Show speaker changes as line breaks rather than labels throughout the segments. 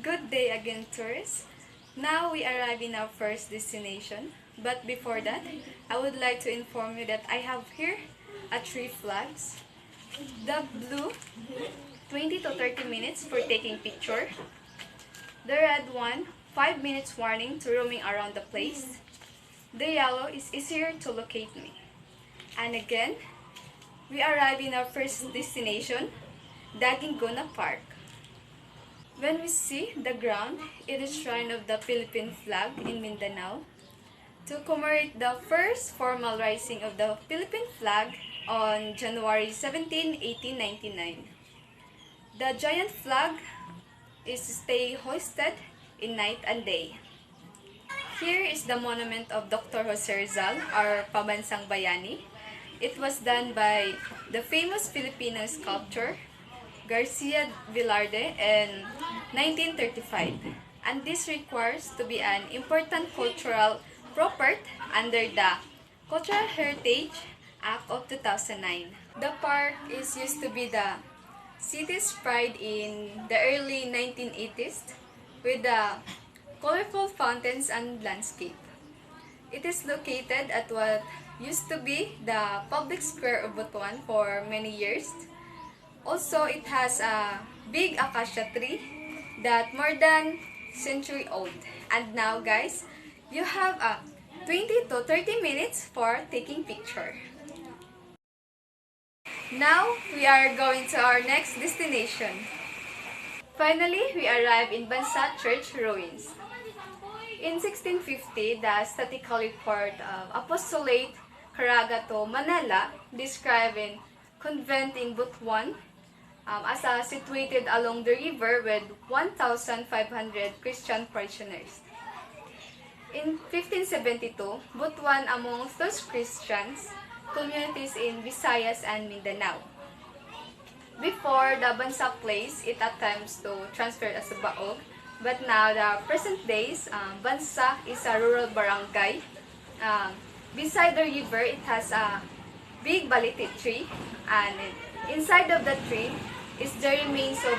Good day again, tourists. Now we arrive in our first destination. But before that, I would like to inform you that I have here three flags. The blue, 20 to 30 minutes for taking picture. The red one, 5 minutes warning to roaming around the place. The yellow is easier to locate me. And again, we arrive in our first destination, Daginggona Park. When we see the ground, it is shrine of the Philippine flag in Mindanao to commemorate the first formal rising of the Philippine flag on January 17, 1899. The giant flag is stay hoisted in night and day. Here is the monument of Dr. Jose Rizal, our Pambansang Bayani. It was done by the famous Filipino sculptor Garcia Velarde in 1935, and this requires to be an important cultural property under the Cultural Heritage Act of 2009. The park is used to be the city's pride in the early 1980s with the colorful fountains and landscape. It is located at what used to be the public square of Butuan for many years. Also, it has a big acacia tree that more than century old. And now guys, you have 20 to 30 minutes for taking picture. Now, we are going to our next destination. Finally, we arrive in Bansa Church ruins. In 1650, the statistical report of Apostolate Caraga Manila described in convent in Butuan as situated along the river with 1,500 Christian parishioners. In 1572, Butuan amongst those Christians communities in Visayas and Mindanao. Before, the Bansa place, it attempts to transfer as a Baog, but now the present days, Bansa is a rural barangay. Beside the river, it has a big baliti tree, and inside of the tree is the remains of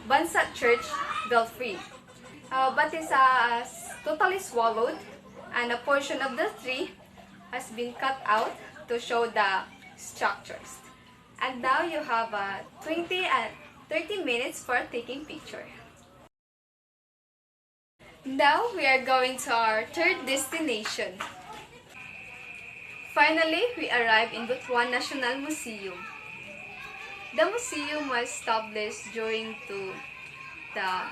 Bansa Church belfry. But it's totally swallowed, and a portion of the tree has been cut out to show the structures. And now you have 20 and 30 minutes for taking picture. Now we are going to our third destination. Finally, we arrive in Butuan National Museum. The museum was established during the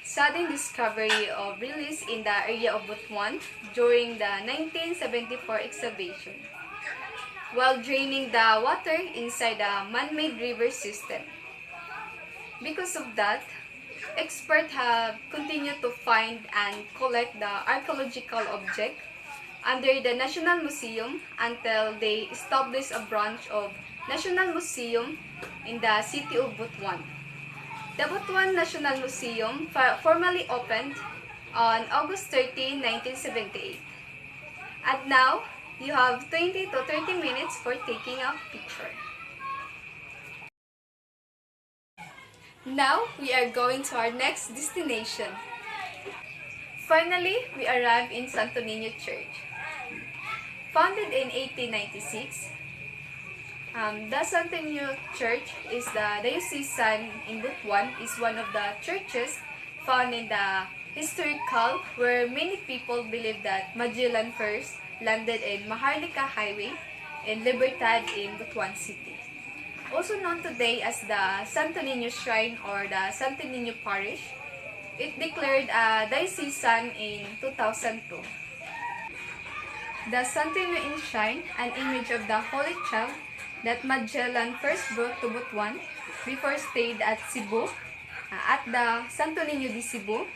sudden discovery of release in the area of Butuan during the 1974 excavation, while draining the water inside the man-made river system. Because of that, experts have continued to find and collect the archaeological object under the National Museum until they established a branch of National Museum in the city of Butuan. The Butuan National Museum formally opened on August 30, 1978. And now, you have 20 to 30 minutes for taking a picture. Now, we are going to our next destination. Finally, we arrive in Santo Niño Church. Founded in 1896, the Santo Niño Church is the diocesan in Butuan, is one of the churches found in the historical where many people believe that Magellan first landed in Maharlika Highway in Libertad in Butuan City. Also known today as the Santo Niño Shrine or the Santo Niño Parish, it declared a diocesan in 2002. The Santo Niño Shrine, an image of the Holy Child that Magellan first brought to Butuan before stayed at Cebu, at the Santo Niño de Cebu.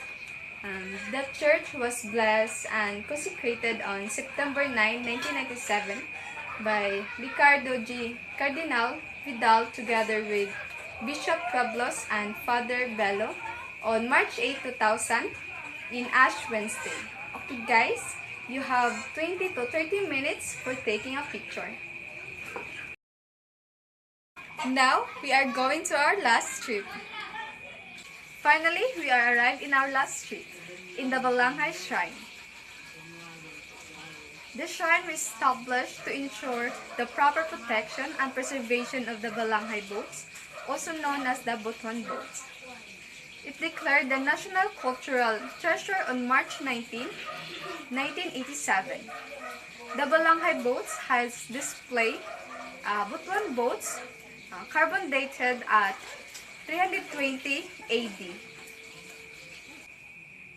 The church was blessed and consecrated on September 9, 1997 by Ricardo G. Cardinal Vidal together with Bishop Pueblos and Father Bello on March 8, 2000 in Ash Wednesday. Okay guys, you have 20 to 30 minutes for taking a picture. Now, we are going to our last trip. Finally, we are arrived in our last street, in the Balanghay Shrine. This shrine was established to ensure the proper protection and preservation of the Balanghay boats, also known as the Butuan boats. It declared the National Cultural Treasure on March 19, 1987. The Balanghay boats has displayed Butuan boats carbon dated at 320 AD.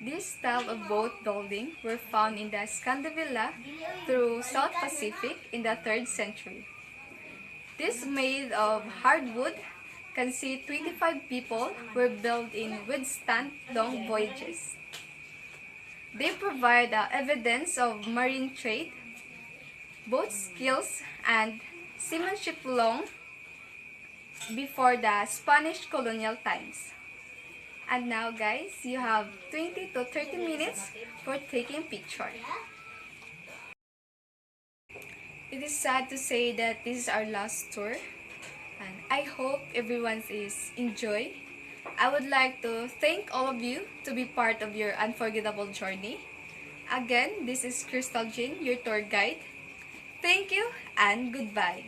This style of boat building were found in the Scandinavia through South Pacific in the 3rd century. This made of hardwood can see 25 people were built in withstand long voyages. They provide evidence of marine trade, boat skills, and seamanship long before the Spanish colonial times. And now guys, you have 20 to 30 minutes for taking picture. It is sad to say that this is our last tour, and I hope everyone is enjoy. I would like to thank all of you to be part of your unforgettable journey. Again, this is Crystal Jean, your tour guide. Thank you and goodbye.